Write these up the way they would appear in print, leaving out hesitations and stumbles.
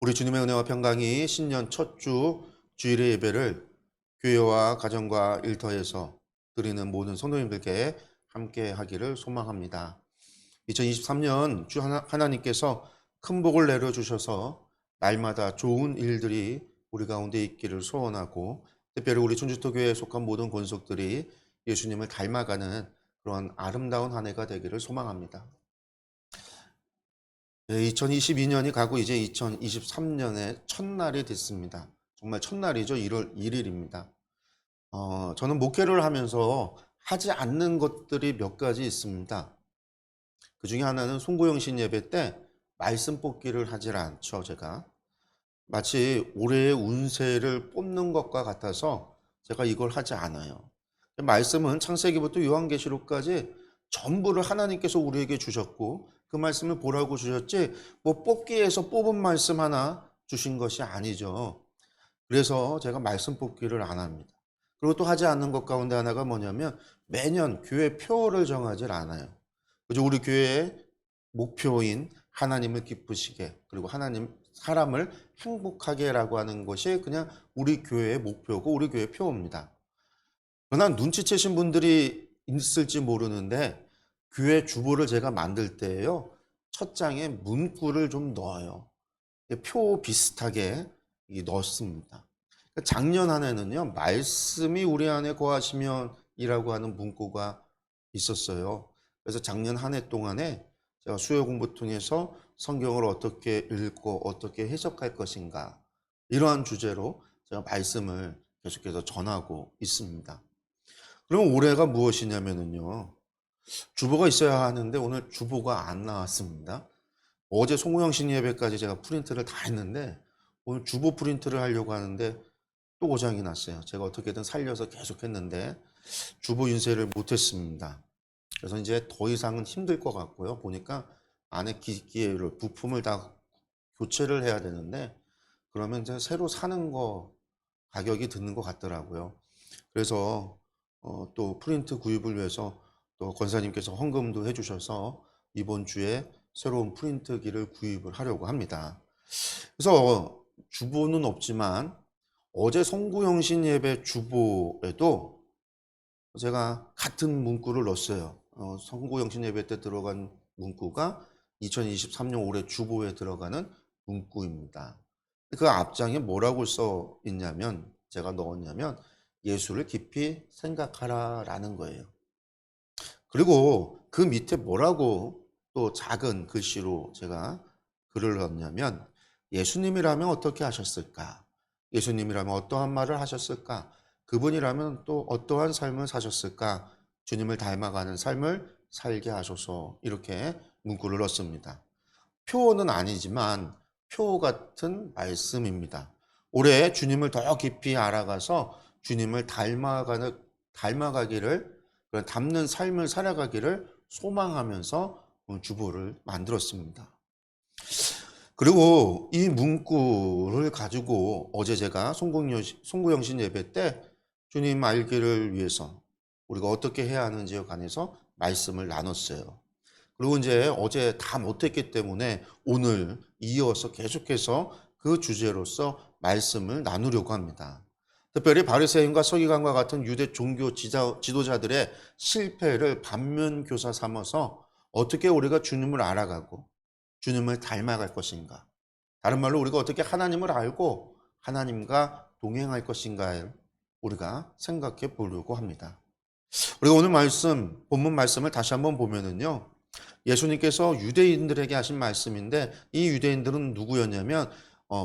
우리 주님의 은혜와 평강이 신년 첫 주 주일의 예배를 교회와 가정과 일터에서 드리는 모든 성도님들께 함께 하기를 소망합니다. 2023년 주 하나님께서 큰 복을 내려주셔서 날마다 좋은 일들이 우리 가운데 있기를 소원하고, 특별히 우리 춘주토교회에 속한 모든 권속들이 예수님을 닮아가는 그런 아름다운 한 해가 되기를 소망합니다. 2022년이 가고 이제 2023년의 첫날이 됐습니다. 정말 첫날이죠. 1월 1일입니다. 저는 목회를 하면서 하지 않는 것들이 몇 가지 있습니다. 그 중에 하나는 송구영신 예배 때 말씀 뽑기를 하질 않죠. 제가 마치 올해의 운세를 뽑는 것과 같아서 제가 이걸 하지 않아요. 말씀은 창세기부터 요한계시록까지 전부를 하나님께서 우리에게 주셨고, 그 말씀을 보라고 주셨지 뭐 뽑기에서 뽑은 말씀 하나 주신 것이 아니죠. 그래서 제가 말씀 뽑기를 안 합니다. 그리고 또 하지 않는 것 가운데 하나가 뭐냐면, 매년 교회 표를 정하질 않아요. 그죠? 우리 교회의 목표인 하나님을 기쁘시게, 그리고 하나님 사람을 행복하게라고 하는 것이 그냥 우리 교회의 목표고 우리 교회 표입니다. 그러나 눈치채신 분들이 있을지 모르는데, 교회 주보를 제가 만들 때요, 첫 장에 문구를 좀 넣어요. 표 비슷하게 넣습니다. 작년 한 해는요, 말씀이 우리 안에 거하시면 이라고 하는 문구가 있었어요. 그래서 작년 한 해 동안에 제가 수요 공부 통해서 성경을 어떻게 읽고 어떻게 해석할 것인가, 이러한 주제로 제가 말씀을 계속해서 전하고 있습니다. 그럼 올해가 무엇이냐면요, 주보가 있어야 하는데 오늘 주보가 안 나왔습니다. 어제 송구영신 예배까지 제가 프린트를 다 했는데 오늘 주보 프린트를 하려고 하는데 또 고장이 났어요. 제가 어떻게든 살려서 계속 했는데 주보 인쇄를 못했습니다. 그래서 이제 더 이상은 힘들 것 같고요. 보니까 안에 기기를 부품을 다 교체를 해야 되는데, 그러면 이제 새로 사는 거 가격이 드는 것 같더라고요. 그래서 또 프린트 구입을 위해서 또 권사님께서 헌금도 해주셔서 이번 주에 새로운 프린트기를 구입을 하려고 합니다. 그래서 주보는 없지만 어제 송구영신 예배 주보에도 제가 같은 문구를 넣었어요. 송구영신 예배 때 들어간 문구가 2023년 올해 주보에 들어가는 문구입니다. 그 앞장에 뭐라고 써 있냐면, 제가 넣었냐면 예수를 깊이 생각하라 라는 거예요. 그리고 그 밑에 뭐라고 또 작은 글씨로 제가 글을 넣었냐면, 예수님이라면 어떻게 하셨을까? 예수님이라면 어떠한 말을 하셨을까? 그분이라면 또 어떠한 삶을 사셨을까? 주님을 닮아가는 삶을 살게 하소서, 이렇게 문구를 넣습니다. 표는 아니지만 표 같은 말씀입니다. 올해 주님을 더 깊이 알아가서 주님을 닮아가기를, 그런 닮는 삶을 살아가기를 소망하면서 주보를 만들었습니다. 그리고 이 문구를 가지고 어제 제가 송구영신 예배 때 주님 알기를 위해서 우리가 어떻게 해야 하는지에 관해서 말씀을 나눴어요. 그리고 이제 어제 다 못했기 때문에 오늘 이어서 계속해서 그 주제로서 말씀을 나누려고 합니다. 특별히 바리새인과 서기관과 같은 유대 종교 지도자들의 실패를 반면교사 삼아서 어떻게 우리가 주님을 알아가고 주님을 닮아갈 것인가, 다른 말로 우리가 어떻게 하나님을 알고 하나님과 동행할 것인가를 우리가 생각해 보려고 합니다. 우리가 오늘 본문 말씀을 다시 한번 보면은요, 예수님께서 유대인들에게 하신 말씀인데, 이 유대인들은 누구였냐면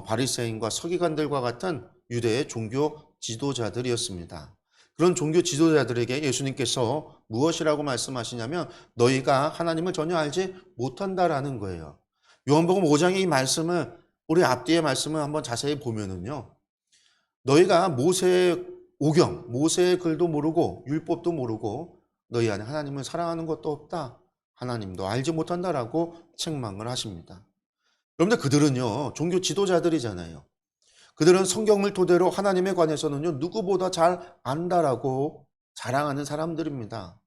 바리새인과 서기관들과 같은 유대의 종교 지도자들이었습니다. 그런 종교 지도자들에게 예수님께서 무엇이라고 말씀하시냐면, 너희가 하나님을 전혀 알지 못한다라는 거예요. 요한복음 5장의 이 말씀을, 우리 앞뒤의 말씀을 한번 자세히 보면은요, 너희가 모세의 오경, 모세의 글도 모르고 율법도 모르고 너희 안에 하나님을 사랑하는 것도 없다, 하나님도 알지 못한다라고 책망을 하십니다. 그런데 그들은요, 종교 지도자들이잖아요. 그들은 성경을 토대로 하나님에 관해서는요, 누구보다 잘 안다라고 자랑하는 사람들입니다.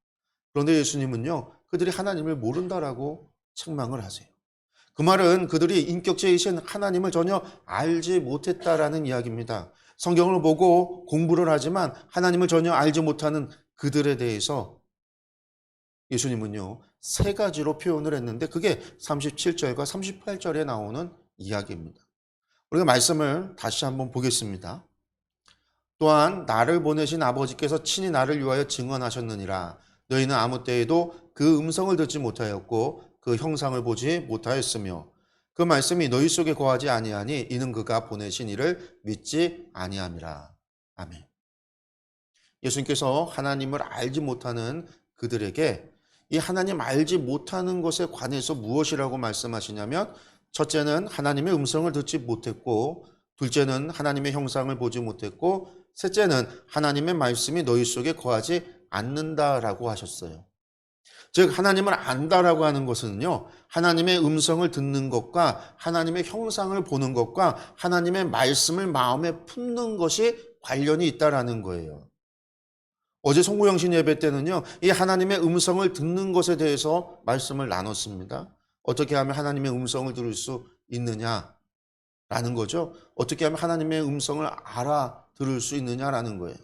그런데 예수님은요, 그들이 하나님을 모른다라고 책망을 하세요. 그 말은 그들이 인격체이신 하나님을 전혀 알지 못했다라는 이야기입니다. 성경을 보고 공부를 하지만 하나님을 전혀 알지 못하는 그들에 대해서 예수님은요, 세 가지로 표현을 했는데 그게 37절과 38절에 나오는 이야기입니다. 우리가 말씀을 다시 한번 보겠습니다. 또한 나를 보내신 아버지께서 친히 나를 위하여 증언하셨느니라. 너희는 아무 때에도 그 음성을 듣지 못하였고 그 형상을 보지 못하였으며 그 말씀이 너희 속에 거하지 아니하니 이는 그가 보내신 이를 믿지 아니함이라. 아멘. 예수님께서 하나님을 알지 못하는 그들에게 이 하나님 알지 못하는 것에 관해서 무엇이라고 말씀하시냐면 첫째는 하나님의 음성을 듣지 못했고 둘째는 하나님의 형상을 보지 못했고 셋째는 하나님의 말씀이 너희 속에 거하지 않는다라고 하셨어요. 즉 하나님을 안다라고 하는 것은요, 하나님의 음성을 듣는 것과 하나님의 형상을 보는 것과 하나님의 말씀을 마음에 품는 것이 관련이 있다라는 거예요. 어제 송구영신 예배 때는요, 이 하나님의 음성을 듣는 것에 대해서 말씀을 나눴습니다. 어떻게 하면 하나님의 음성을 들을 수 있느냐라는 거죠. 어떻게 하면 하나님의 음성을 알아들을 수 있느냐라는 거예요.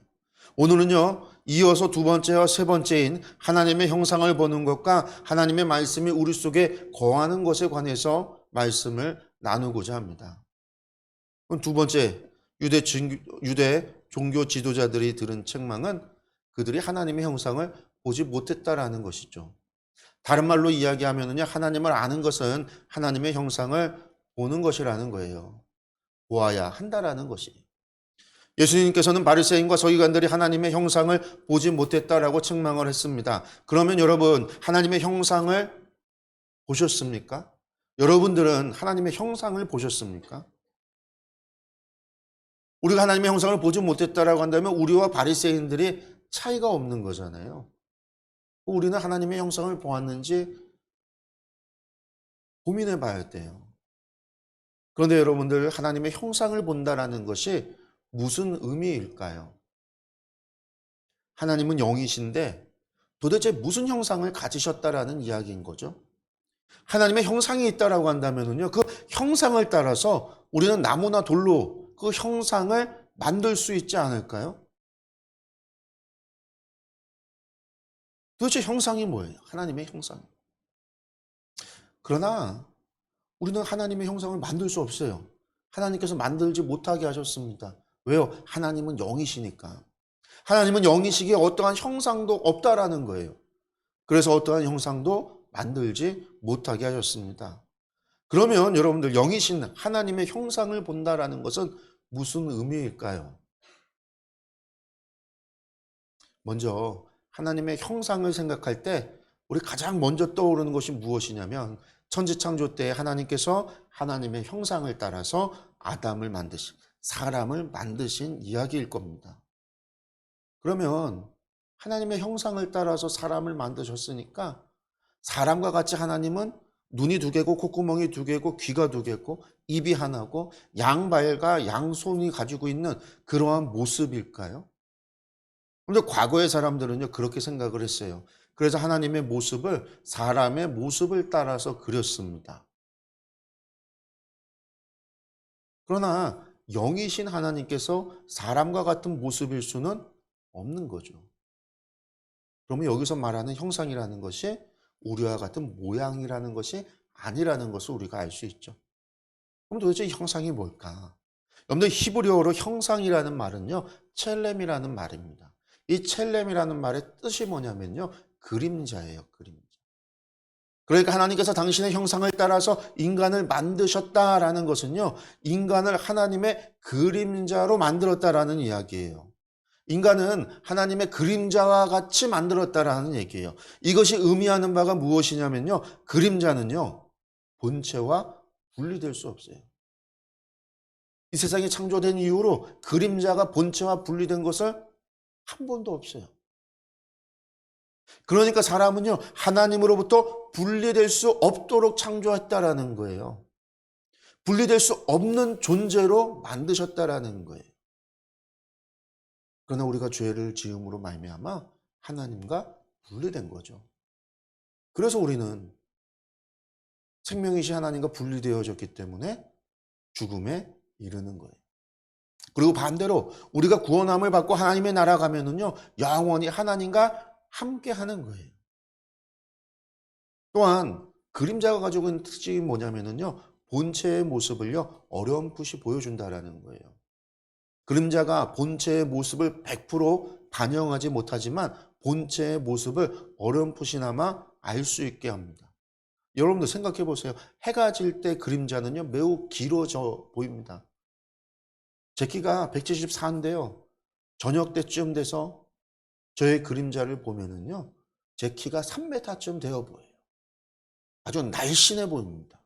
오늘은요, 이어서 두 번째와 세 번째인 하나님의 형상을 보는 것과 하나님의 말씀이 우리 속에 거하는 것에 관해서 말씀을 나누고자 합니다. 그럼 두 번째, 유대 종교 지도자들이 들은 책망은 그들이 하나님의 형상을 보지 못했다라는 것이죠. 다른 말로 이야기하면요, 하나님을 아는 것은 하나님의 형상을 보는 것이라는 거예요. 보아야 한다라는 것이. 예수님께서는 바리새인과 서기관들이 하나님의 형상을 보지 못했다라고 책망을 했습니다. 그러면 여러분, 하나님의 형상을 보셨습니까? 여러분들은 하나님의 형상을 보셨습니까? 우리가 하나님의 형상을 보지 못했다라고 한다면 우리와 바리새인들이 차이가 없는 거잖아요. 우리는 하나님의 형상을 보았는지 고민해 봐야 돼요. 그런데 여러분들, 하나님의 형상을 본다라는 것이 무슨 의미일까요? 하나님은 영이신데 도대체 무슨 형상을 가지셨다라는 이야기인 거죠? 하나님의 형상이 있다라고 한다면요, 그 형상을 따라서 우리는 나무나 돌로 그 형상을 만들 수 있지 않을까요? 도대체 형상이 뭐예요? 하나님의 형상. 그러나 우리는 하나님의 형상을 만들 수 없어요. 하나님께서 만들지 못하게 하셨습니다. 왜요? 하나님은 영이시니까. 하나님은 영이시기에 어떠한 형상도 없다라는 거예요. 그래서 어떠한 형상도 만들지 못하게 하셨습니다. 그러면 여러분들, 영이신 하나님의 형상을 본다라는 것은 무슨 의미일까요? 먼저 하나님의 형상을 생각할 때 우리 가장 먼저 떠오르는 것이 무엇이냐면 천지창조 때 하나님께서 하나님의 형상을 따라서 아담을 만드신, 사람을 만드신 이야기일 겁니다. 그러면 하나님의 형상을 따라서 사람을 만드셨으니까 사람과 같이 하나님은 눈이 두 개고 콧구멍이 두 개고 귀가 두 개고 입이 하나고 양발과 양손이 가지고 있는 그러한 모습일까요? 근데 과거의 사람들은요, 그렇게 생각을 했어요. 그래서 하나님의 모습을 사람의 모습을 따라서 그렸습니다. 그러나 영이신 하나님께서 사람과 같은 모습일 수는 없는 거죠. 그러면 여기서 말하는 형상이라는 것이 우리와 같은 모양이라는 것이 아니라는 것을 우리가 알 수 있죠. 그럼 도대체 이 형상이 뭘까? 여러분들, 히브리어로 형상이라는 말은요, 첼렘이라는 말입니다. 이 첼렘이라는 말의 뜻이 뭐냐면요, 그림자예요, 그림자. 그러니까 하나님께서 당신의 형상을 따라서 인간을 만드셨다라는 것은요, 인간을 하나님의 그림자로 만들었다라는 이야기예요. 인간은 하나님의 그림자와 같이 만들었다라는 얘기예요. 이것이 의미하는 바가 무엇이냐면요, 그림자는요, 본체와 분리될 수 없어요. 이 세상이 창조된 이후로 그림자가 본체와 분리된 것을 한 번도 없어요. 그러니까 사람은요, 하나님으로부터 분리될 수 없도록 창조했다라는 거예요. 분리될 수 없는 존재로 만드셨다라는 거예요. 그러나 우리가 죄를 지음으로 말미암아 하나님과 분리된 거죠. 그래서 우리는 생명이신 하나님과 분리되어졌기 때문에 죽음에 이르는 거예요. 그리고 반대로 우리가 구원함을 받고 하나님의 나라 가면은요, 영원히 하나님과 함께 하는 거예요. 또한 그림자가 가지고 있는 특징이 뭐냐면은요, 본체의 모습을요, 어렴풋이 보여준다라는 거예요. 그림자가 본체의 모습을 100% 반영하지 못하지만 본체의 모습을 어렴풋이나마 알 수 있게 합니다. 여러분들 생각해 보세요. 해가 질 때 그림자는요, 매우 길어져 보입니다. 제 키가 174인데요. 저녁 때쯤 돼서 저의 그림자를 보면은요, 제 키가 3m쯤 되어 보여요. 아주 날씬해 보입니다.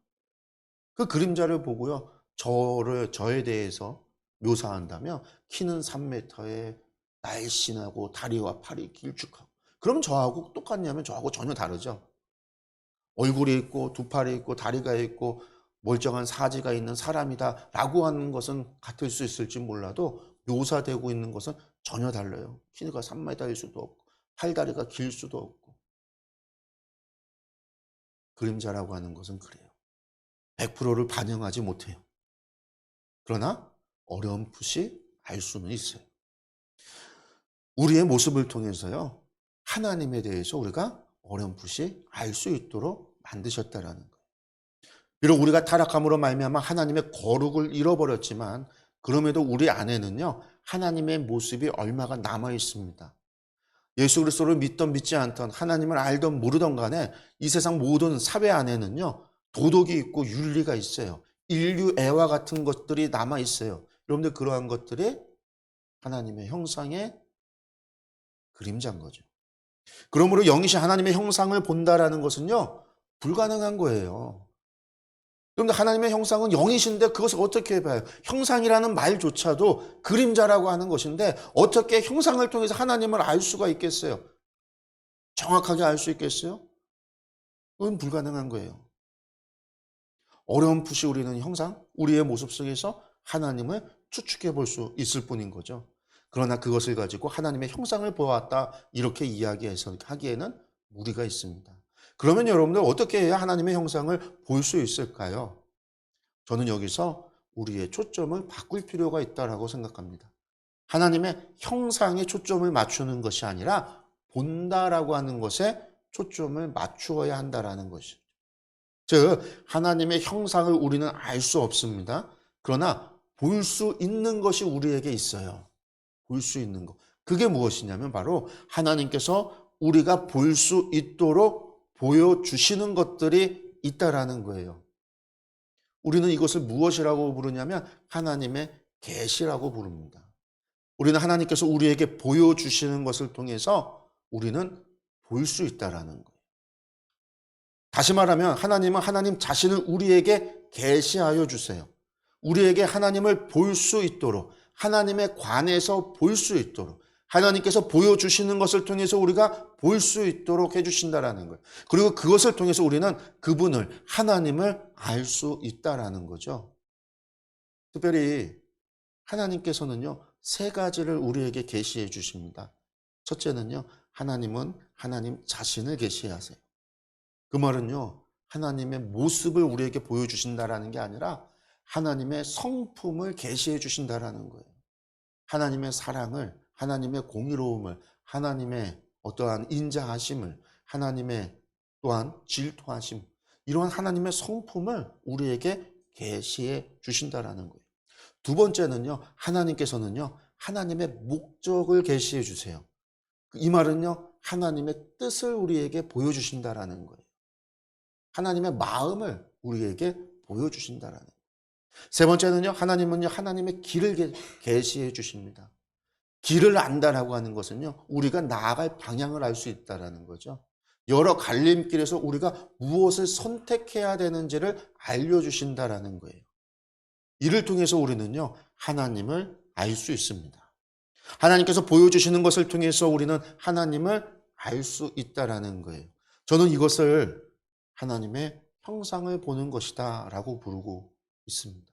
그 그림자를 보고요, 저에 대해서 묘사한다면 키는 3m에 날씬하고 다리와 팔이 길쭉하고. 그럼 저하고 똑같냐면 저하고 전혀 다르죠. 얼굴이 있고 두 팔이 있고 다리가 있고 멀쩡한 사지가 있는 사람이다라고 하는 것은 같을 수 있을지 몰라도 묘사되고 있는 것은 전혀 달라요. 키가 3m일 수도 없고 팔다리가 길 수도 없고. 그림자라고 하는 것은 그래요. 100%를 반영하지 못해요. 그러나 어렴풋이 알 수는 있어요. 우리의 모습을 통해서요, 하나님에 대해서 우리가 어렴풋이 알 수 있도록 만드셨다라는 거예요. 비록 우리가 타락함으로 말미암아 하나님의 거룩을 잃어버렸지만 그럼에도 우리 안에는요, 하나님의 모습이 얼마가 남아 있습니다. 예수 그리스도를 믿던 믿지 않던, 하나님을 알던 모르던 간에 이 세상 모든 사회 안에는요, 도덕이 있고 윤리가 있어요. 인류애와 같은 것들이 남아 있어요. 여러분들 그러한 것들이 하나님의 형상의 그림자인 거죠. 그러므로 영이신 하나님의 형상을 본다라는 것은요, 불가능한 거예요. 그런데 하나님의 형상은 영이신데 그것을 어떻게 봐요? 형상이라는 말조차도 그림자라고 하는 것인데 어떻게 형상을 통해서 하나님을 알 수가 있겠어요? 정확하게 알 수 있겠어요? 그건 불가능한 거예요. 어렴풋이 우리는 형상, 우리의 모습 속에서 하나님을 추측해 볼 수 있을 뿐인 거죠. 그러나 그것을 가지고 하나님의 형상을 보았다 이렇게 이야기해서 하기에는 무리가 있습니다. 그러면 여러분들 어떻게 해야 하나님의 형상을 볼 수 있을까요? 저는 여기서 우리의 초점을 바꿀 필요가 있다고 생각합니다. 하나님의 형상에 초점을 맞추는 것이 아니라 본다라고 하는 것에 초점을 맞추어야 한다라는 것이죠. 즉 하나님의 형상을 우리는 알 수 없습니다. 그러나 볼 수 있는 것이 우리에게 있어요. 볼 수 있는 것. 그게 무엇이냐면 바로 하나님께서 우리가 볼 수 있도록 보여주시는 것들이 있다라는 거예요. 우리는 이것을 무엇이라고 부르냐면 하나님의 계시라고 부릅니다. 우리는 하나님께서 우리에게 보여주시는 것을 통해서 우리는 볼 수 있다라는 거예요. 다시 말하면 하나님은 하나님 자신을 우리에게 계시하여 주세요. 우리에게 하나님을 볼 수 있도록, 하나님에 관해서 볼 수 있도록, 하나님께서 보여주시는 것을 통해서 우리가 볼 수 있도록 해주신다라는 거예요. 그리고 그것을 통해서 우리는 그분을, 하나님을 알 수 있다라는 거죠. 특별히 하나님께서는요, 세 가지를 우리에게 계시해 주십니다. 첫째는요, 하나님은 하나님 자신을 계시하세요. 그 말은요, 하나님의 모습을 우리에게 보여주신다라는 게 아니라 하나님의 성품을 계시해 주신다라는 거예요. 하나님의 사랑을, 하나님의 공의로움을, 하나님의 어떠한 인자하심을, 하나님의 또한 질투하심, 이러한 하나님의 성품을 우리에게 계시해 주신다라는 거예요. 두 번째는요, 하나님께서는요, 하나님의 목적을 계시해 주세요. 이 말은요, 하나님의 뜻을 우리에게 보여주신다라는 거예요. 하나님의 마음을 우리에게 보여주신다라는 거예요. 세 번째는요, 하나님은요, 하나님의 길을 계시해 주십니다. 길을 안다라고 하는 것은요, 우리가 나아갈 방향을 알 수 있다라는 거죠. 여러 갈림길에서 우리가 무엇을 선택해야 되는지를 알려주신다라는 거예요. 이를 통해서 우리는요, 하나님을 알 수 있습니다. 하나님께서 보여주시는 것을 통해서 우리는 하나님을 알 수 있다라는 거예요. 저는 이것을 하나님의 형상을 보는 것이다 라고 부르고 있습니다.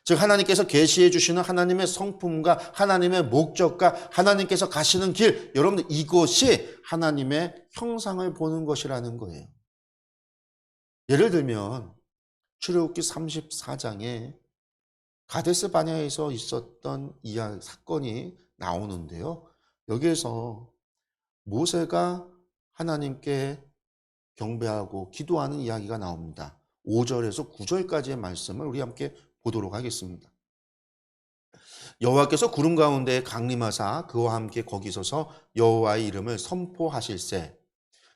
즉 하나님께서 계시해 주시는 하나님의 성품과 하나님의 목적과 하나님께서 가시는 길, 여러분들 이것이 하나님의 형상을 보는 것이라는 거예요. 예를 들면 출애굽기 34장에 가데스 바네아에서 있었던 사건이 나오는데요. 여기에서 모세가 하나님께 경배하고 기도하는 이야기가 나옵니다. 5절에서 9절까지의 말씀을 우리 함께 보도록 하겠습니다. 여호와께서 구름 가운데에 강림하사 그와 함께 거기 서서 여호와의 이름을 선포하실세.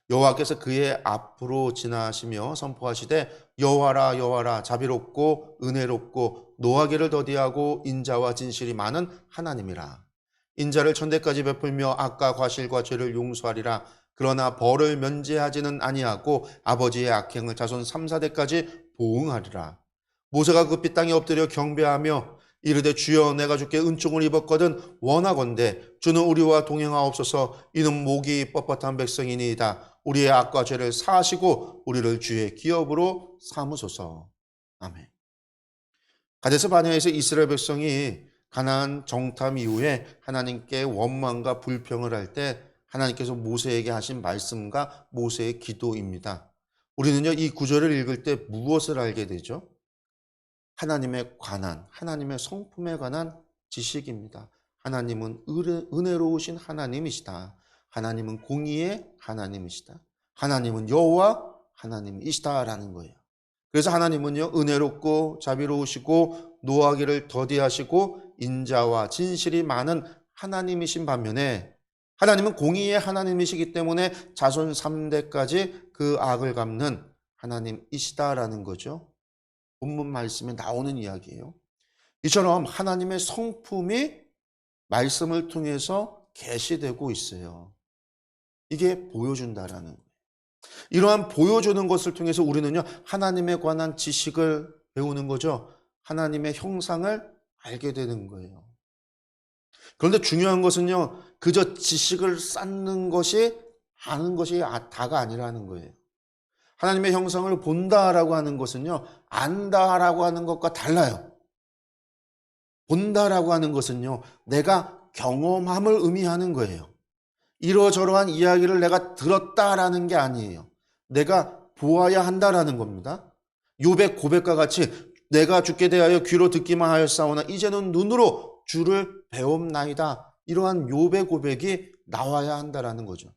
여호와께서 그의 앞으로 지나시며 선포하시되 여호와라 여호와라 자비롭고 은혜롭고 노하기를 더디하고 인자와 진실이 많은 하나님이라. 인자를 천대까지 베풀며 악과 과실과 죄를 용서하리라. 그러나 벌을 면제하지는 아니하고 아버지의 악행을 자손 3, 4대까지 보응하리라. 모세가 급히 땅에 엎드려 경배하며 이르되 주여 내가 주께 은총을 입었거든 원하건대 주는 우리와 동행하옵소서. 이는 목이 뻣뻣한 백성이니이다. 우리의 악과 죄를 사하시고 우리를 주의 기업으로 삼으소서. 아멘. 가데스 바네아에서 이스라엘 백성이 가나안 정탐 이후에 하나님께 원망과 불평을 할 때 하나님께서 모세에게 하신 말씀과 모세의 기도입니다. 우리는요 이 구절을 읽을 때 무엇을 알게 되죠? 하나님에 관한, 하나님의 성품에 관한 지식입니다. 하나님은 은혜로우신 하나님이시다. 하나님은 공의의 하나님이시다. 하나님은 여호와 하나님이시다라는 거예요. 그래서 하나님은요 은혜롭고 자비로우시고 노하기를 더디하시고 인자와 진실이 많은 하나님이신 반면에 하나님은 공의의 하나님이시기 때문에 자손 3대까지 그 악을 갚는 하나님이시다라는 거죠. 본문 말씀에 나오는 이야기예요. 이처럼 하나님의 성품이 말씀을 통해서 계시되고 있어요. 이게 보여준다라는 거예요. 이러한 보여주는 것을 통해서 우리는요 하나님에 관한 지식을 배우는 거죠. 하나님의 형상을 알게 되는 거예요. 그런데 중요한 것은요 그저 지식을 쌓는 것이 아는 것이 다가 아니라는 거예요. 하나님의 형상을 본다라고 하는 것은요 안다라고 하는 것과 달라요. 본다라고 하는 것은요 내가 경험함을 의미하는 거예요. 이러저러한 이야기를 내가 들었다라는 게 아니에요. 내가 보아야 한다라는 겁니다. 욥의 고백과 같이 내가 주께 대하여 귀로 듣기만 하였사오나 이제는 눈으로 주를 배움나이다. 이러한 욥의 고백이 나와야 한다라는 거죠.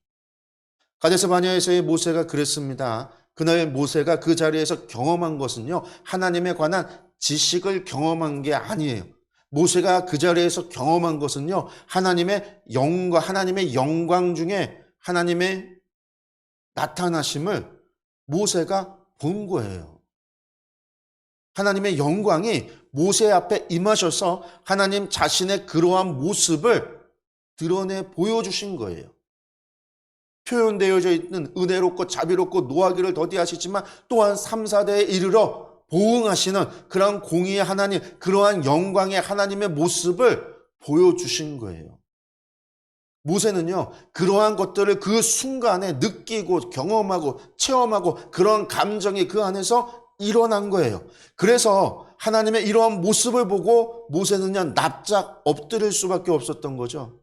가데스 바네아에서의 모세가 그랬습니다. 그날 모세가 그 자리에서 경험한 것은요 하나님에 관한 지식을 경험한 게 아니에요. 모세가 그 자리에서 경험한 것은요 하나님의 영광 중에 하나님의 나타나심을 모세가 본 거예요. 하나님의 영광이 모세 앞에 임하셔서 하나님 자신의 그러한 모습을 드러내 보여주신 거예요. 표현되어져 있는 은혜롭고 자비롭고 노하기를 더디하시지만 또한 3, 4대에 이르러 보응하시는 그러한 공의의 하나님, 그러한 영광의 하나님의 모습을 보여주신 거예요. 모세는요 그러한 것들을 그 순간에 느끼고 경험하고 체험하고 그런 감정이 그 안에서 일어난 거예요. 그래서 하나님의 이러한 모습을 보고 모세는요 납작 엎드릴 수밖에 없었던 거죠.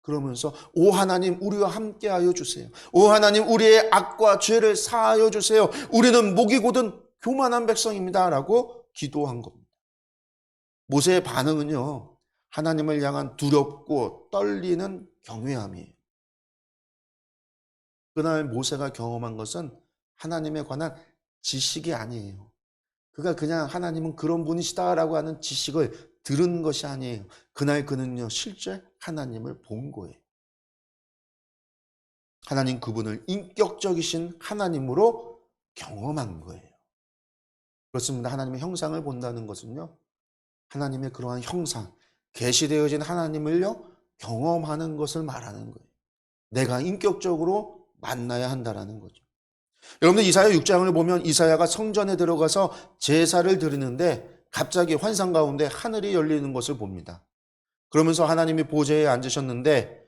그러면서 오 하나님 우리와 함께하여 주세요. 오 하나님 우리의 악과 죄를 사하여 주세요. 우리는 목이 곧은 교만한 백성입니다 라고 기도한 겁니다. 모세의 반응은요 하나님을 향한 두렵고 떨리는 경외함이에요. 그날 모세가 경험한 것은 하나님에 관한 지식이 아니에요. 그가 그냥 하나님은 그런 분이시다라고 하는 지식을 들은 것이 아니에요. 그날 그는요 실제 하나님을 본 거예요. 하나님 그분을 인격적이신 하나님으로 경험한 거예요. 그렇습니다. 하나님의 형상을 본다는 것은요 하나님의 그러한 형상, 계시되어진 하나님을요 경험하는 것을 말하는 거예요. 내가 인격적으로 만나야 한다라는 거죠. 여러분들 이사야 6장을 보면 이사야가 성전에 들어가서 제사를 드리는데 갑자기 환상 가운데 하늘이 열리는 것을 봅니다. 그러면서 하나님이 보좌에 앉으셨는데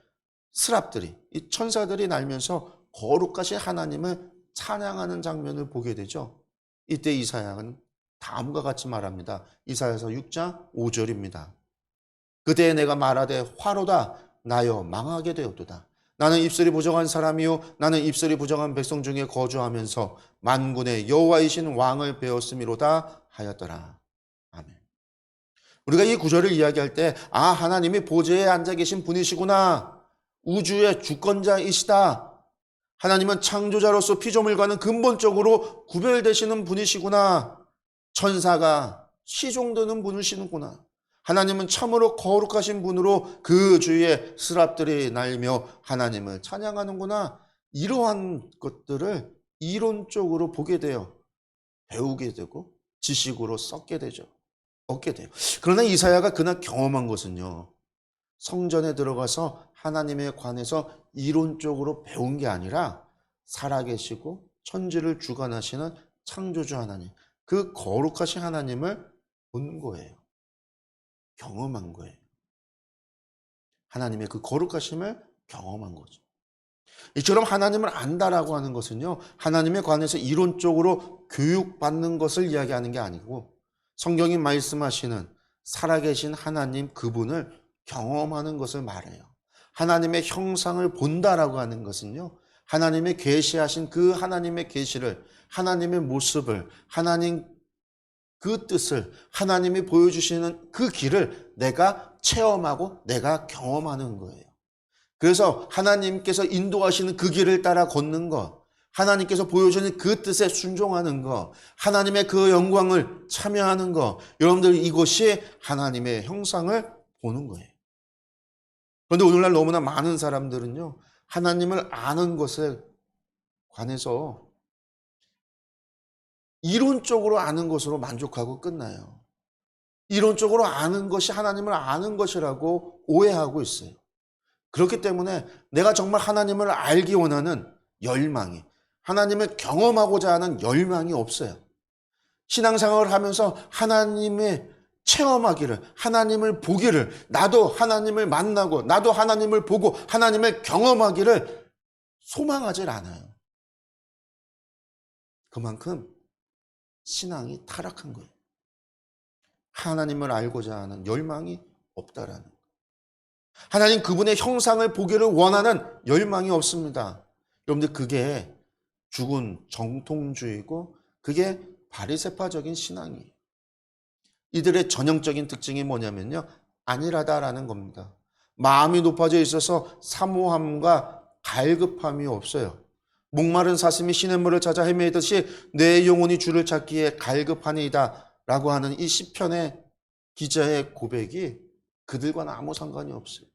스랍들이, 이 천사들이 날면서 거룩하신 하나님을 찬양하는 장면을 보게 되죠. 이때 이사야는 다음과 같이 말합니다. 이사야서 6장 5절입니다. 그때 내가 말하되 화로다 나여 망하게 되었도다. 나는 입술이 부정한 사람이요 나는 입술이 부정한 백성 중에 거주하면서 만군의 여호와이신 왕을 배웠음이로다 하였더라. 아멘. 우리가 이 구절을 이야기할 때 하나님이 보좌에 앉아 계신 분이시구나. 우주의 주권자이시다. 하나님은 창조자로서 피조물과는 근본적으로 구별되시는 분이시구나. 천사가 시종드는 분이시구나. 하나님은 참으로 거룩하신 분으로 그 주위에 스랍들이 날며 하나님을 찬양하는구나. 이러한 것들을 이론적으로 보게 돼요. 배우게 되고 지식으로 얻게 돼요. 그러나 이사야가 그날 경험한 것은요. 성전에 들어가서 하나님에 관해서 이론적으로 배운 게 아니라 살아계시고 천지를 주관하시는 창조주 하나님, 그 거룩하신 하나님을 본 거예요. 경험한 거예요. 하나님의 그 거룩하심을 경험한 거죠. 이처럼 하나님을 안다라고 하는 것은요, 하나님에 관해서 이론적으로 교육받는 것을 이야기하는 게 아니고 성경이 말씀하시는 살아계신 하나님 그분을 경험하는 것을 말해요. 하나님의 형상을 본다라고 하는 것은요, 하나님의 계시하신 그 하나님의 계시를, 하나님의 모습을, 하나님 그 뜻을, 하나님이 보여주시는 그 길을 내가 체험하고 내가 경험하는 거예요. 그래서 하나님께서 인도하시는 그 길을 따라 걷는 것, 하나님께서 보여주는 그 뜻에 순종하는 것, 하나님의 그 영광을 참여하는 것, 여러분들 이것이 하나님의 형상을 보는 거예요. 그런데 오늘날 너무나 많은 사람들은요, 하나님을 아는 것에 관해서 이론적으로 아는 것으로 만족하고 끝나요. 이론적으로 아는 것이 하나님을 아는 것이라고 오해하고 있어요. 그렇기 때문에 내가 정말 하나님을 알기 원하는 열망이, 하나님을 경험하고자 하는 열망이 없어요. 신앙생활을 하면서 하나님의 체험하기를, 하나님을 보기를, 나도 하나님을 만나고 나도 하나님을 보고 하나님을 경험하기를 소망하질 않아요. 그만큼 신앙이 타락한 거예요. 하나님을 알고자 하는 열망이 없다라는 거예요. 하나님 그분의 형상을 보기를 원하는 열망이 없습니다. 여러분들 그게 죽은 정통주의고 그게 바리새파적인 신앙이에요. 이들의 전형적인 특징이 뭐냐면요, 안일하다라는 겁니다. 마음이 높아져 있어서 사모함과 갈급함이 없어요. 목마른 사슴이 시냇물을 찾아 헤매듯이 내 영혼이 주를 찾기에 갈급하니이다 라고 하는 이 시편의 기자의 고백이 그들과는 아무 상관이 없어요.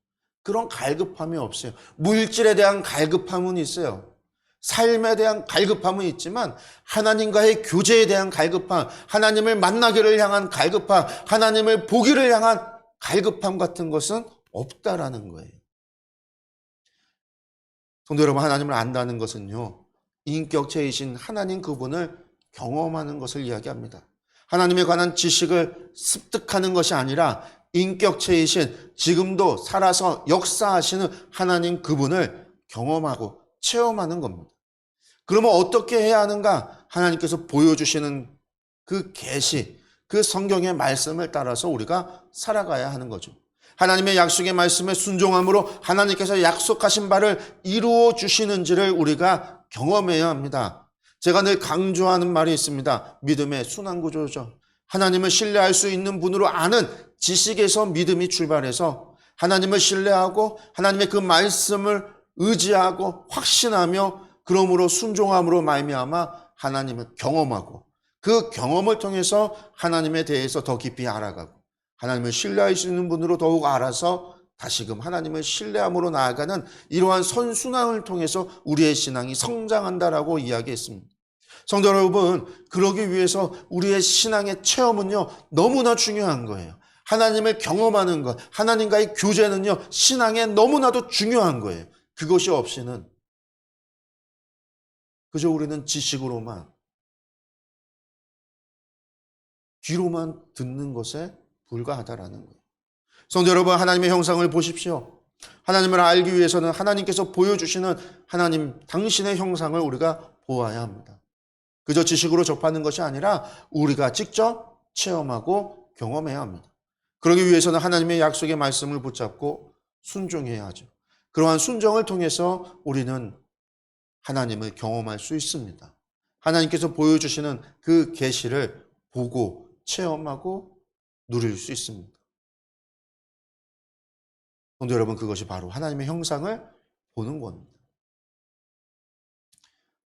그런 갈급함이 없어요. 물질에 대한 갈급함은 있어요. 삶에 대한 갈급함은 있지만 하나님과의 교제에 대한 갈급함, 하나님을 만나기를 향한 갈급함, 하나님을 보기를 향한 갈급함 같은 것은 없다라는 거예요. 성도 여러분, 하나님을 안다는 것은요, 인격체이신 하나님 그분을 경험하는 것을 이야기합니다. 하나님에 관한 지식을 습득하는 것이 아니라 인격체이신 지금도 살아서 역사하시는 하나님 그분을 경험하고 체험하는 겁니다. 그러면 어떻게 해야 하는가? 하나님께서 보여주시는 그 계시, 그 성경의 말씀을 따라서 우리가 살아가야 하는 거죠. 하나님의 약속의 말씀에 순종함으로 하나님께서 약속하신 바를 이루어 주시는지를 우리가 경험해야 합니다. 제가 늘 강조하는 말이 있습니다. 믿음의 순환구조죠. 하나님을 신뢰할 수 있는 분으로 아는 지식에서 믿음이 출발해서 하나님을 신뢰하고 하나님의 그 말씀을 의지하고 확신하며 그러므로 순종함으로 말미암아 하나님을 경험하고 그 경험을 통해서 하나님에 대해서 더 깊이 알아가고 하나님을 신뢰할 수 있는 분으로 더욱 알아서 다시금 하나님을 신뢰함으로 나아가는 이러한 선순환을 통해서 우리의 신앙이 성장한다라고 이야기했습니다. 성도 여러분, 그러기 위해서 우리의 신앙의 체험은요, 너무나 중요한 거예요. 하나님을 경험하는 것, 하나님과의 교제는요, 신앙에 너무나도 중요한 거예요. 그것이 없이는 그저 우리는 지식으로만, 귀로만 듣는 것에 불과하다라는 거예요. 성도 여러분, 하나님의 형상을 보십시오. 하나님을 알기 위해서는 하나님께서 보여주시는 하나님 당신의 형상을 우리가 보아야 합니다. 그저 지식으로 접하는 것이 아니라 우리가 직접 체험하고 경험해야 합니다. 그러기 위해서는 하나님의 약속의 말씀을 붙잡고 순종해야 하죠. 그러한 순종을 통해서 우리는 하나님을 경험할 수 있습니다. 하나님께서 보여주시는 그 계시를 보고 체험하고 누릴 수 있습니다. 성도 여러분, 그것이 바로 하나님의 형상을 보는 겁니다.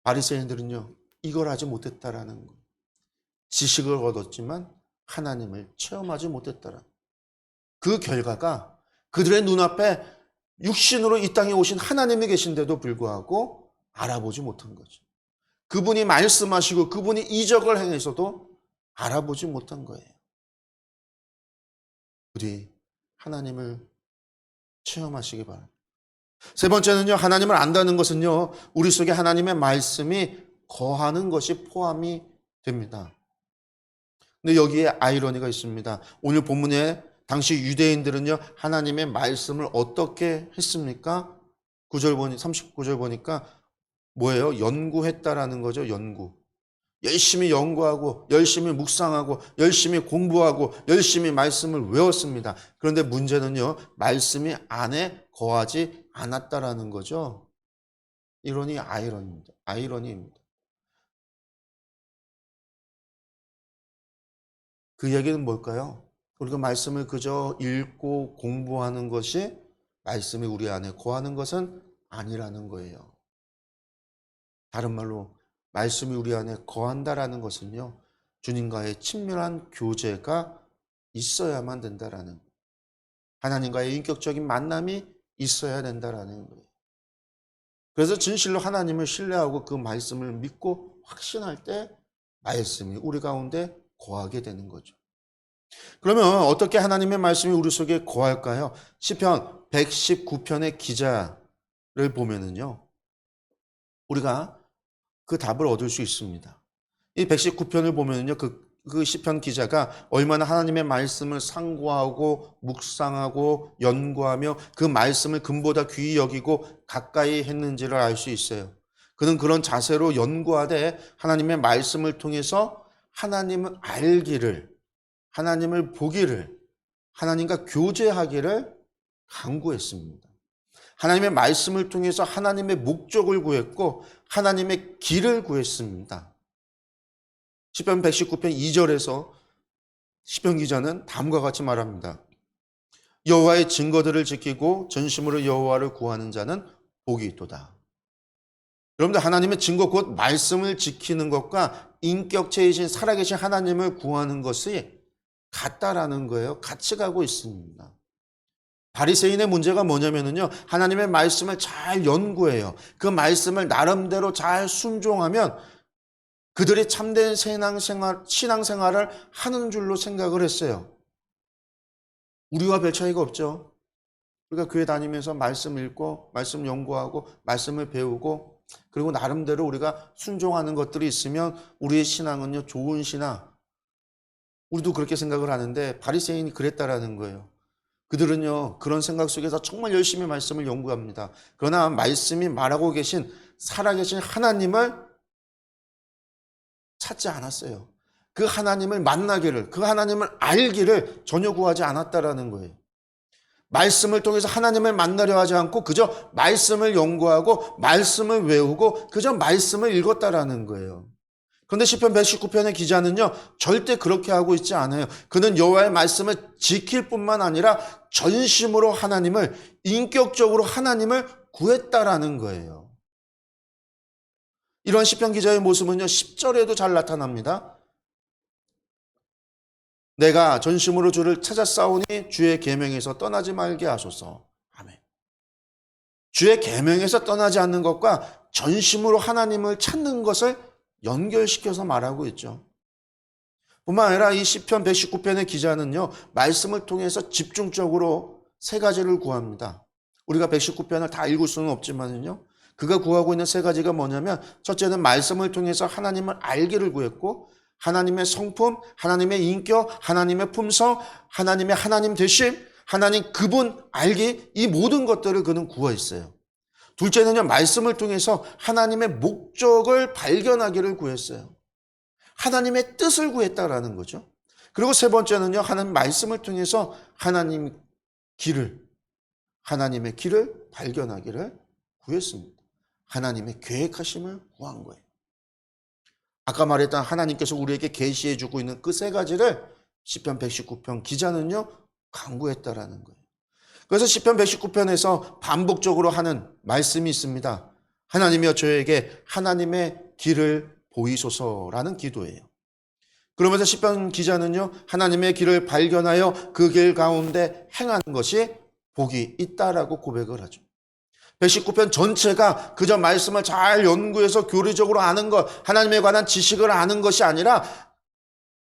바리새인들은요, 이걸 하지 못했다라는 거. 지식을 얻었지만 하나님을 체험하지 못했다라는 그 결과가 그들의 눈앞에 육신으로 이 땅에 오신 하나님이 계신데도 불구하고 알아보지 못한 거죠. 그분이 말씀하시고 그분이 이적을 행해서도 알아보지 못한 거예요. 우리 하나님을 체험하시기 바랍니다. 세 번째는요, 하나님을 안다는 것은요, 우리 속에 하나님의 말씀이 거하는 것이 포함이 됩니다. 근데 여기에 아이러니가 있습니다. 오늘 본문에 당시 유대인들은요, 하나님의 말씀을 어떻게 했습니까? 39절 보니까 뭐예요? 연구했다라는 거죠, 연구. 열심히 연구하고, 열심히 묵상하고, 열심히 공부하고, 열심히 말씀을 외웠습니다. 그런데 문제는요, 말씀이 안에 거하지 않았다라는 거죠. 이론이 아이러니입니다. 아이러니입니다. 그 얘기는 뭘까요? 우리가 말씀을 그저 읽고 공부하는 것이 말씀이 우리 안에 거하는 것은 아니라는 거예요. 다른 말로 말씀이 우리 안에 거한다라는 것은요, 주님과의 친밀한 교제가 있어야만 된다라는 거예요. 하나님과의 인격적인 만남이 있어야 된다라는 거예요. 그래서 진실로 하나님을 신뢰하고 그 말씀을 믿고 확신할 때 말씀이 우리 가운데 거하게 되는 거죠. 그러면 어떻게 하나님의 말씀이 우리 속에 거할까요? 시편 119편의 기자를 보면은요, 우리가 그 답을 얻을 수 있습니다. 이 119편을 보면은요, 그 시편 기자가 얼마나 하나님의 말씀을 상고하고 묵상하고 연구하며 그 말씀을 금보다 귀히 여기고 가까이 했는지를 알 수 있어요. 그는 그런 자세로 연구하되 하나님의 말씀을 통해서 하나님을 알기를, 하나님을 보기를, 하나님과 교제하기를 간구했습니다. 하나님의 말씀을 통해서 하나님의 목적을 구했고 하나님의 길을 구했습니다. 시편 119편 2절에서 시편 기자는 다음과 같이 말합니다. 여호와의 증거들을 지키고 전심으로 여호와를 구하는 자는 복이 있도다. 여러분들, 하나님의 증거 곧 말씀을 지키는 것과 인격체이신 살아계신 하나님을 구하는 것이 같다라는 거예요. 같이 가고 있습니다. 바리새인의 문제가 뭐냐면요, 하나님의 말씀을 잘 연구해요. 그 말씀을 나름대로 잘 순종하면 그들이 참된 신앙생활을 하는 줄로 생각을 했어요. 우리와 별 차이가 없죠. 우리가 교회 다니면서 말씀 읽고 말씀 연구하고 말씀을 배우고 그리고 나름대로 우리가 순종하는 것들이 있으면 우리의 신앙은요, 좋은 신앙. 우리도 그렇게 생각을 하는데 바리새인이 그랬다라는 거예요. 그들은요, 그런 생각 속에서 정말 열심히 말씀을 연구합니다. 그러나 말씀이 말하고 계신 살아계신 하나님을 찾지 않았어요. 그 하나님을 만나기를, 그 하나님을 알기를 전혀 구하지 않았다라는 거예요. 말씀을 통해서 하나님을 만나려 하지 않고 그저 말씀을 연구하고 말씀을 외우고 그저 말씀을 읽었다라는 거예요. 그런데 시편 119편의 기자는요, 절대 그렇게 하고 있지 않아요. 그는 여호와의 말씀을 지킬 뿐만 아니라 전심으로 하나님을, 인격적으로 하나님을 구했다라는 거예요. 이런 시편 기자의 모습은요, 10절에도 잘 나타납니다. 내가 전심으로 주를 찾았사오니 주의 계명에서 떠나지 말게 하소서. 아멘. 주의 계명에서 떠나지 않는 것과 전심으로 하나님을 찾는 것을 연결시켜서 말하고 있죠. 뿐만 아니라 이 시편 119편의 기자는요, 말씀을 통해서 집중적으로 세 가지를 구합니다. 우리가 119편을 다 읽을 수는 없지만요, 그가 구하고 있는 세 가지가 뭐냐면, 첫째는 말씀을 통해서 하나님을 알기를 구했고, 하나님의 성품, 하나님의 인격, 하나님의 품성, 하나님의 하나님 되심, 하나님 그분 알기, 이 모든 것들을 그는 구했어요. 둘째는요, 말씀을 통해서 하나님의 목적을 발견하기를 구했어요. 하나님의 뜻을 구했다라는 거죠. 그리고 세 번째는요, 하나님 말씀을 통해서 하나님 길을, 하나님의 길을 발견하기를 구했습니다. 하나님의 계획하심을 구한 거예요. 아까 말했던 하나님께서 우리에게 계시해 주고 있는 그 세 가지를 시편 119편 기자는요 강구했다라는 거예요. 그래서 시편 119편에서 반복적으로 하는 말씀이 있습니다. 하나님이여 저에게 하나님의 길을 보이소서라는 기도예요. 그러면서 시편 기자는요 하나님의 길을 발견하여 그 길 가운데 행하는 것이 복이 있다라고 고백을 하죠. 119편 전체가 그저 말씀을 잘 연구해서 교리적으로 아는 것, 하나님에 관한 지식을 아는 것이 아니라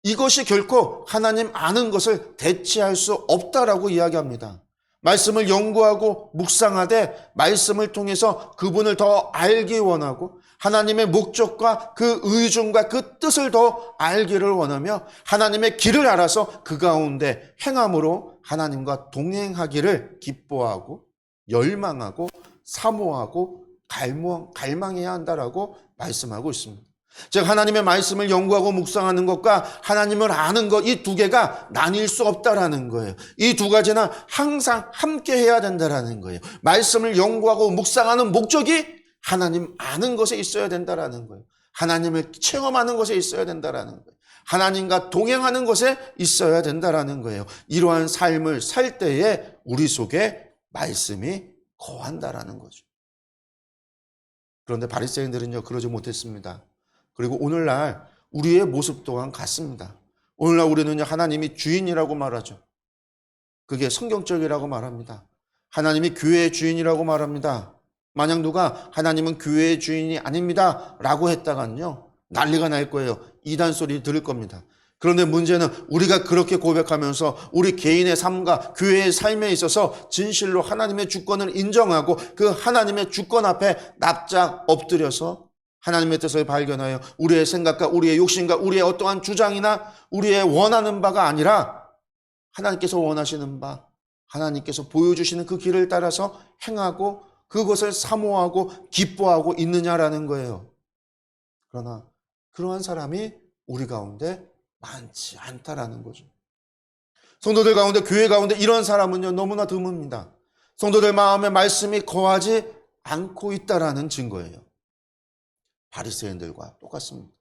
이것이 결코 하나님 아는 것을 대체할 수 없다라고 이야기합니다. 말씀을 연구하고 묵상하되 말씀을 통해서 그분을 더 알기 원하고 하나님의 목적과 그 의중과 그 뜻을 더 알기를 원하며 하나님의 길을 알아서 그 가운데 행함으로 하나님과 동행하기를 기뻐하고 열망하고 사모하고 갈망해야 한다라고 말씀하고 있습니다. 즉 하나님의 말씀을 연구하고 묵상하는 것과 하나님을 아는 것 이 두 개가 나뉠 수 없다라는 거예요. 이 두 가지는 항상 함께 해야 된다라는 거예요. 말씀을 연구하고 묵상하는 목적이 하나님 아는 것에 있어야 된다라는 거예요. 하나님을 체험하는 것에 있어야 된다라는 거예요. 하나님과 동행하는 것에 있어야 된다라는 거예요. 이러한 삶을 살 때에 우리 속에 말씀이 거한다라는 거죠. 그런데 바리새인들은요 그러지 못했습니다. 그리고 오늘날 우리의 모습 또한 같습니다. 오늘날 우리는 하나님이 주인이라고 말하죠. 그게 성경적이라고 말합니다. 하나님이 교회의 주인이라고 말합니다. 만약 누가 하나님은 교회의 주인이 아닙니다 라고 했다간요 난리가 날 거예요. 이단 소리 들을 겁니다. 그런데 문제는 우리가 그렇게 고백하면서 우리 개인의 삶과 교회의 삶에 있어서 진실로 하나님의 주권을 인정하고 그 하나님의 주권 앞에 납작 엎드려서 하나님의 뜻을 발견하여 우리의 생각과 우리의 욕심과 우리의 어떠한 주장이나 우리의 원하는 바가 아니라 하나님께서 원하시는 바, 하나님께서 보여주시는 그 길을 따라서 행하고 그것을 사모하고 기뻐하고 있느냐라는 거예요. 그러나 그러한 사람이 우리 가운데 많지 않다라는 거죠. 성도들 가운데 교회 가운데 이런 사람은요 너무나 드뭅니다. 성도들 마음에 말씀이 거하지 않고 있다라는 증거예요. 바리새인들과 똑같습니다.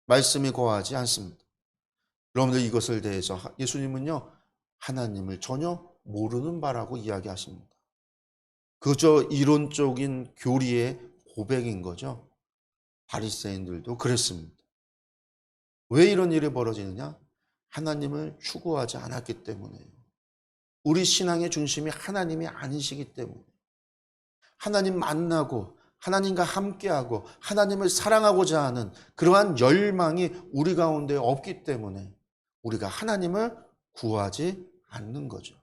말씀이 거하지 않습니다. 여러분들 이것을 대해서 예수님은요 하나님을 전혀 모르는 바라고 이야기하십니다. 그저 이론적인 교리의 고백인 거죠. 바리새인들도 그랬습니다. 왜 이런 일이 벌어지느냐? 하나님을 추구하지 않았기 때문에요. 우리 신앙의 중심이 하나님이 아니시기 때문에 하나님 만나고 하나님과 함께하고 하나님을 사랑하고자 하는 그러한 열망이 우리 가운데 없기 때문에 우리가 하나님을 구하지 않는 거죠.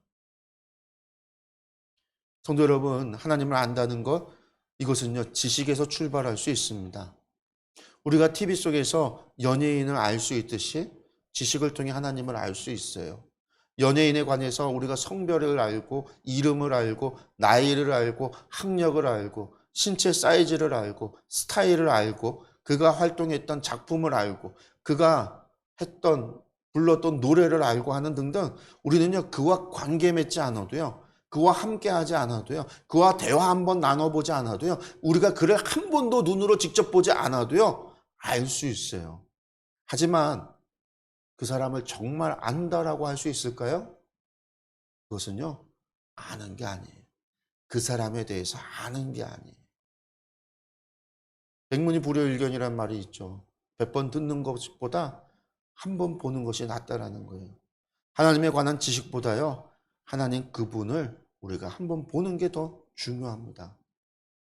성도 여러분, 하나님을 안다는 것 이것은요 지식에서 출발할 수 있습니다. 우리가 TV 속에서 연예인을 알 수 있듯이 지식을 통해 하나님을 알 수 있어요. 연예인에 관해서 우리가 성별을 알고 이름을 알고 나이를 알고 학력을 알고 신체 사이즈를 알고 스타일을 알고 그가 활동했던 작품을 알고 그가 불렀던 노래를 알고 하는 등등 우리는요 그와 관계 맺지 않아도요 그와 함께하지 않아도요 그와 대화 한번 나눠보지 않아도요 우리가 그를 한 번도 눈으로 직접 보지 않아도요 알 수 있어요. 하지만 그 사람을 정말 안다라고 할 수 있을까요? 그것은요 아는 게 아니에요. 그 사람에 대해서 아는 게 아니에요. 백문이 불여일견이란 말이 있죠. 100번 듣는 것보다 한 번 보는 것이 낫다라는 거예요. 하나님에 관한 지식보다요 하나님 그분을 우리가 한 번 보는 게 더 중요합니다.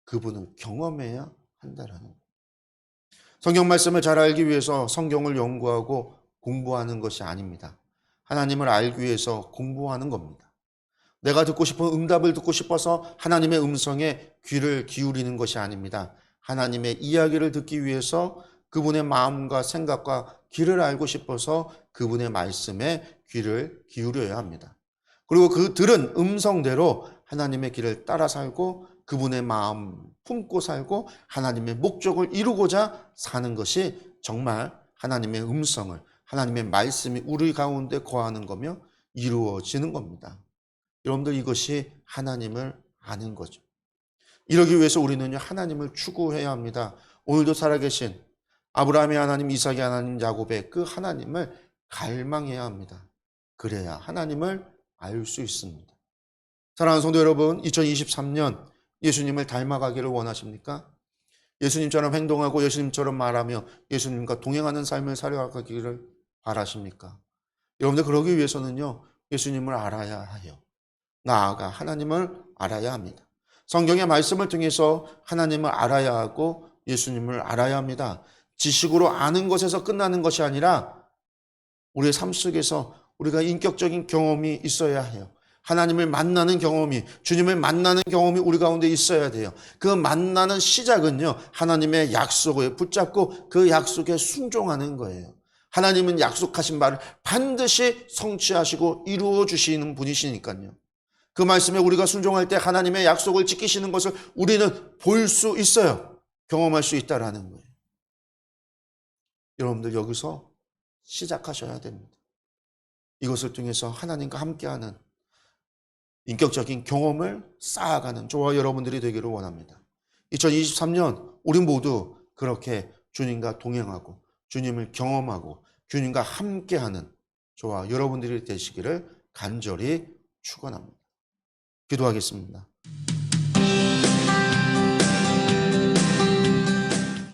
그분을 경험해야 한다라는 거예요. 성경 말씀을 잘 알기 위해서 성경을 연구하고 공부하는 것이 아닙니다. 하나님을 알기 위해서 공부하는 겁니다. 내가 듣고 싶은 응답을 듣고 싶어서 하나님의 음성에 귀를 기울이는 것이 아닙니다. 하나님의 이야기를 듣기 위해서 그분의 마음과 생각과 길을 알고 싶어서 그분의 말씀에 귀를 기울여야 합니다. 그리고 그 들은 음성대로 하나님의 길을 따라 살고 그분의 마음 품고 살고 하나님의 목적을 이루고자 사는 것이 정말 하나님의 음성을 하나님의 말씀이 우리 가운데 거하는 거며 이루어지는 겁니다. 여러분들 이것이 하나님을 아는 거죠. 이러기 위해서 우리는요, 하나님을 추구해야 합니다. 오늘도 살아계신 아브라함의 하나님, 이삭의 하나님, 야곱의 그 하나님을 갈망해야 합니다. 그래야 하나님을 알 수 있습니다. 사랑하는 성도 여러분, 2023년 예수님을 닮아가기를 원하십니까? 예수님처럼 행동하고 예수님처럼 말하며 예수님과 동행하는 삶을 살아가기를 바라십니까? 여러분들 그러기 위해서는요, 예수님을 알아야 해요. 나아가 하나님을 알아야 합니다. 성경의 말씀을 통해서 하나님을 알아야 하고 예수님을 알아야 합니다. 지식으로 아는 것에서 끝나는 것이 아니라 우리의 삶 속에서 우리가 인격적인 경험이 있어야 해요. 하나님을 만나는 경험이, 주님을 만나는 경험이 우리 가운데 있어야 돼요. 그 만나는 시작은요, 하나님의 약속을 붙잡고 그 약속에 순종하는 거예요. 하나님은 약속하신 말을 반드시 성취하시고 이루어 주시는 분이시니까요. 그 말씀에 우리가 순종할 때 하나님의 약속을 지키시는 것을 우리는 볼 수 있어요. 경험할 수 있다라는 거예요. 여러분들 여기서 시작하셔야 됩니다. 이것을 통해서 하나님과 함께하는 인격적인 경험을 쌓아가는 저와 여러분들이 되기를 원합니다. 2023년 우리 모두 그렇게 주님과 동행하고 주님을 경험하고 주님과 함께하는 저와 여러분들이 되시기를 간절히 축원합니다. 기도하겠습니다.